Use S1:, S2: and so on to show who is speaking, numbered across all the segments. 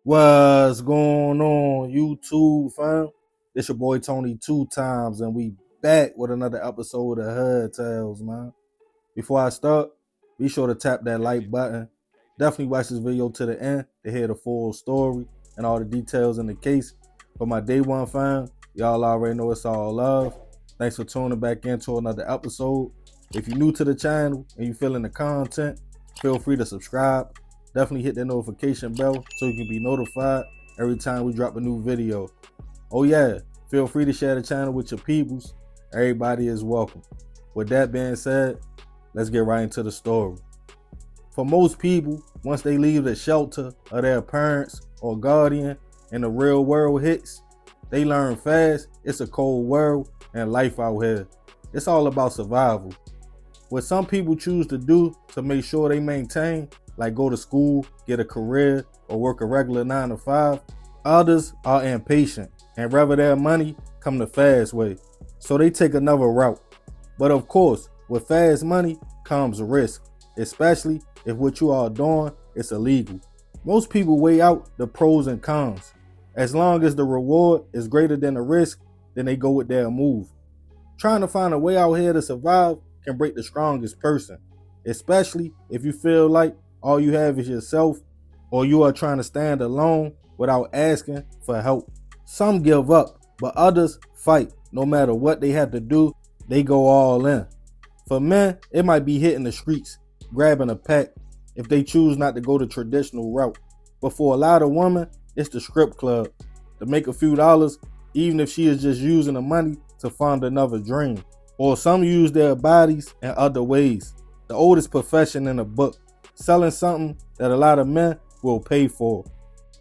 S1: What's going on, YouTube fam? It's your boy Tony 2 times, and we back with another episode of Hood Tales, man. Before I start, be sure to tap that like button. Definitely watch this video to the end to hear the full story and all the details in the case. For my day one fam, y'all already know it's all love. Thanks for tuning back into another episode. If you're new to the channel and you feeling the content, feel free to subscribe. Definitely hit that notification bell so you can be notified every time we drop a new video. Oh yeah, feel free to share the channel with your peoples. Everybody is welcome. With that being said, let's get right into the story. For most people, once they leave the shelter of their parents or guardian and the real world hits, they learn fast it's a cold world and life out here. It's all about survival. What some people choose to do to make sure they maintain, like go to school, get a career, or work a regular 9 to 5, others are impatient and rather their money come the fast way, so they take another route. But of course, with fast money comes risk, especially if what you are doing is illegal. Most people weigh out the pros and cons. As long as the reward is greater than the risk, then they go with their move. Trying to find a way out here to survive can break the strongest person, especially if you feel like all you have is yourself, or you are trying to stand alone without asking for help. Some give up, but others fight. No matter what they have to do, they go all in. For men, it might be hitting the streets, grabbing a pack if they choose not to go the traditional route. But for a lot of women, it's the strip club to make a few dollars, even if she is just using the money to fund another dream. Or some use their bodies in other ways. The oldest profession in the book, selling something that a lot of men will pay for.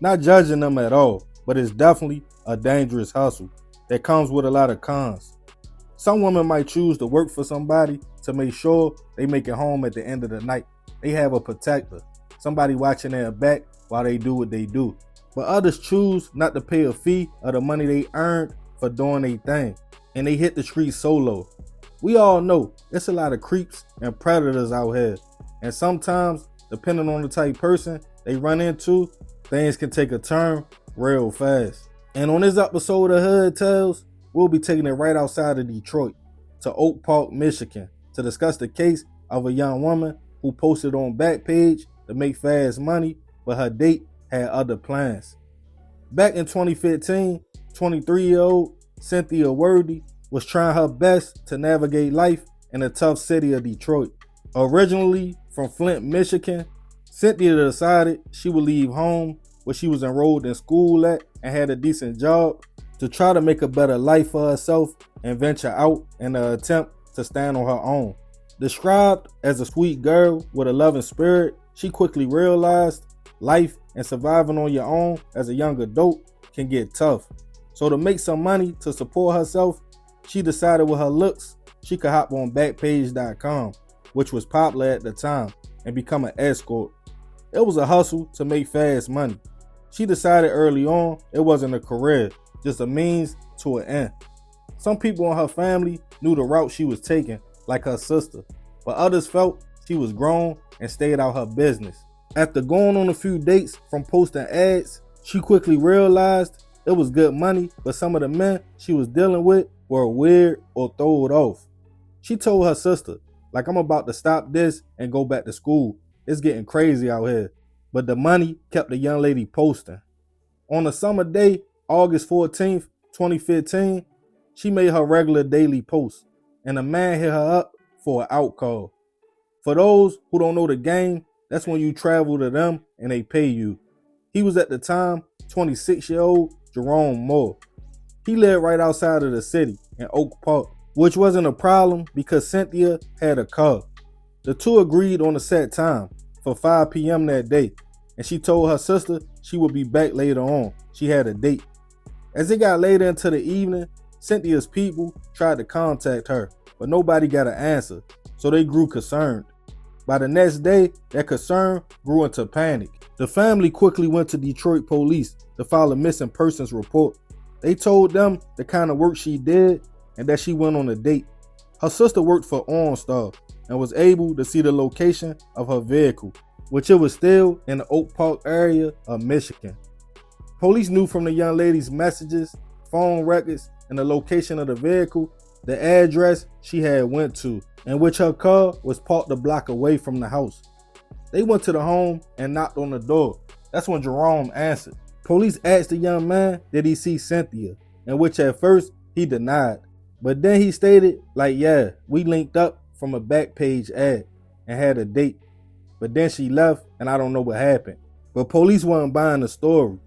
S1: Not judging them at all, but it's definitely a dangerous hustle that comes with a lot of cons. Some women might choose to work for somebody to make sure they make it home at the end of the night. They have a protector, somebody watching their back while they do what they do. But others choose not to pay a fee of the money they earned for doing their thing, and they hit the streets solo. We all know it's a lot of creeps and predators out here, and sometimes, depending on the type of person they run into, things can take a turn real fast. And on this episode of Hood Tales, we'll be taking it right outside of Detroit to Oak Park, Michigan, to discuss the case of a young woman who posted on Backpage to make fast money, but her date had other plans. Back in 2015, 23-year-old Cynthia was trying her best to navigate life in the tough city of Detroit. Originally from Flint, Michigan, Cynthia decided she would leave home where she was enrolled in school at and had a decent job to try to make a better life for herself and venture out in an attempt to stand on her own. Described as a sweet girl with a loving spirit, she quickly realized life and surviving on your own as a young adult can get tough. So to make some money to support herself, she decided with her looks, she could hop on Backpage.com, which was popular at the time, and become an escort. It was a hustle to make fast money. She decided early on it wasn't a career, just a means to an end. Some people in her family knew the route she was taking, like her sister, but others felt she was grown and stayed out her business. After going on a few dates from posting ads, she quickly realized it was good money, but some of the men she was dealing with were weird or throwed off. She told her sister, like, I'm about to stop this and go back to school. It's getting crazy out here. But the money kept the young lady posting. On a summer day, August 14th, 2015, she made her regular daily post, and a man hit her up for an out call. For those who don't know the game, that's when you travel to them and they pay you. He was at the time 26-year-old Jerome Moore. He lived right outside of the city in Oak Park, which wasn't a problem because Cynthia had a car. The two agreed on a set time for 5 p.m. that day, and she told her sister she would be back later on. She had a date. As it got later into the evening, Cynthia's people tried to contact her, but nobody got an answer, so they grew concerned. By the next day, that concern grew into panic. The family quickly went to Detroit police to file a missing persons report. They told them the kind of work she did and that she went on a date. Her sister worked for OnStar and was able to see the location of her vehicle, which it was still in the Oak Park area of Michigan. Police knew from the young lady's messages, phone records, and the location of the vehicle, the address she had went to, in which her car was parked a block away from the house. They went to the home and knocked on the door. That's when Jerome answered. Police asked the young man, did he see Cynthia, in which at first he denied. But then he stated, yeah, we linked up from a Backpage ad and had a date. But then she left and I don't know what happened. But police weren't buying the story.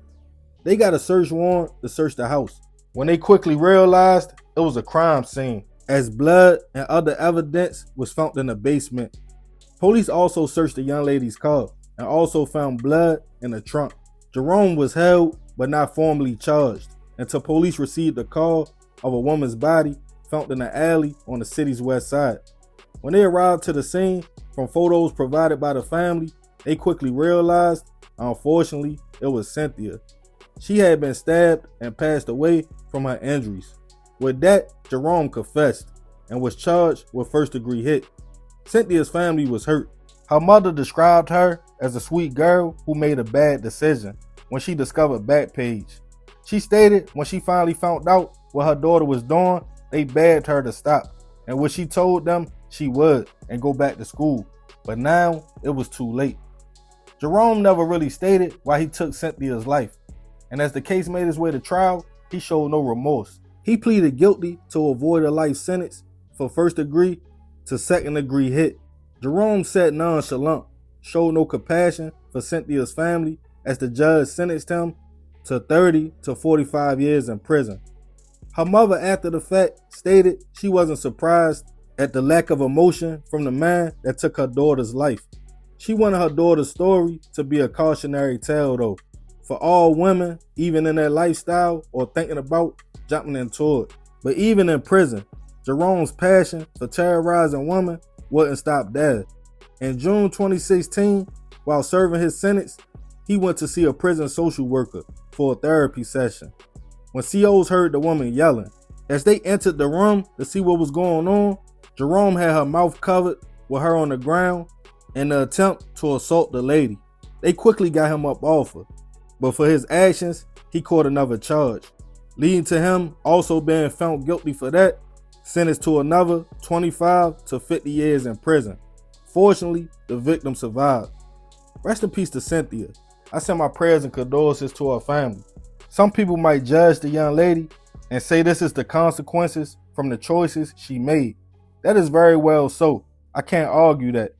S1: They got a search warrant to search the house. When they quickly realized it was a crime scene, as blood and other evidence was found in the basement. Police also searched the young lady's car and also found blood in the trunk. Jerome was held but not formally charged until police received a call of a woman's body found in an alley on the city's west side. When they arrived to the scene, from photos provided by the family, they quickly realized, unfortunately, it was Cynthia. She had been stabbed and passed away from her injuries. With that, Jerome confessed and was charged with first-degree hit. Cynthia's family was hurt. Her mother described her as a sweet girl who made a bad decision when she discovered Backpage. She stated when she finally found out what her daughter was doing, they begged her to stop, and when she told them she would and go back to school. But now it was too late. Jerome never really stated why he took Cynthia's life, and as the case made its way to trial, he showed no remorse. He pleaded guilty to avoid a life sentence for first degree to second degree hit. Jerome sat nonchalant, showed no compassion for Cynthia's family as the judge sentenced him to 30 to 45 years in prison. Her mother, after the fact, stated she wasn't surprised at the lack of emotion from the man that took her daughter's life. She wanted her daughter's story to be a cautionary tale though, for all women, even in their lifestyle or thinking about jumping into it. But even in prison, Jerome's passion for terrorizing women wouldn't stop there. In June 2016, while serving his sentence, he went to see a prison social worker for a therapy session. When COs heard the woman yelling, as they entered the room to see what was going on, Jerome had her mouth covered with her on the ground in the attempt to assault the lady. They quickly got him up off her, but for his actions, he caught another charge, leading to him also being found guilty for that, sentenced to another 25 to 50 years in prison. Fortunately, the victim survived. Rest in peace to Cynthia. I send my prayers and condolences to her family. Some people might judge the young lady and say this is the consequences from the choices she made. That is very well so. I can't argue that.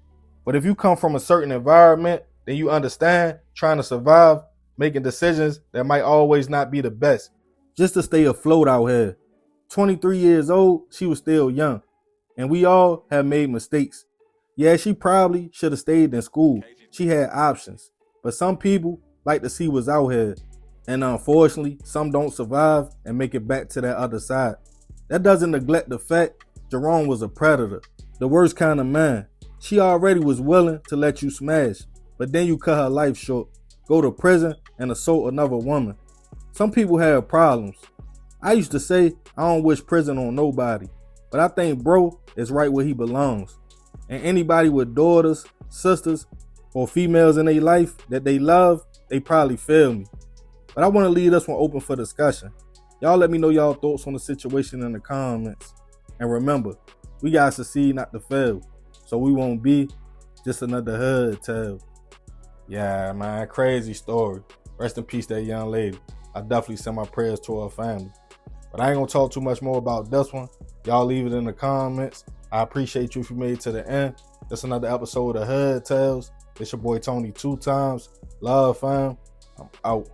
S1: But if you come from a certain environment, then you understand trying to survive, making decisions that might always not be the best, just to stay afloat out here. 23 years old, she was still young, and we all have made mistakes. Yeah, she probably should have stayed in school. She had options, but some people like to see what's out here, and unfortunately, some don't survive and make it back to that other side. That doesn't neglect the fact Jerome was a predator, the worst kind of man. She already was willing to let you smash, but then you cut her life short, go to prison, and assault another woman. Some people have problems. I used to say I don't wish prison on nobody, but I think bro is right where he belongs. And anybody with daughters, sisters, or females in their life that they love, they probably feel me. But I want to leave this one open for discussion. Y'all let me know y'all thoughts on the situation in the comments. And remember, we gotta succeed, not to fail, so we won't be just another hood tale. Yeah, man, crazy story. Rest in peace, that young lady. I definitely send my prayers to her family. But I ain't gonna talk too much more about this one. Y'all leave it in the comments. I appreciate you if you made it to the end. That's another episode of Hood Tales. It's your boy Tony 2 times. Love, fam. I'm out.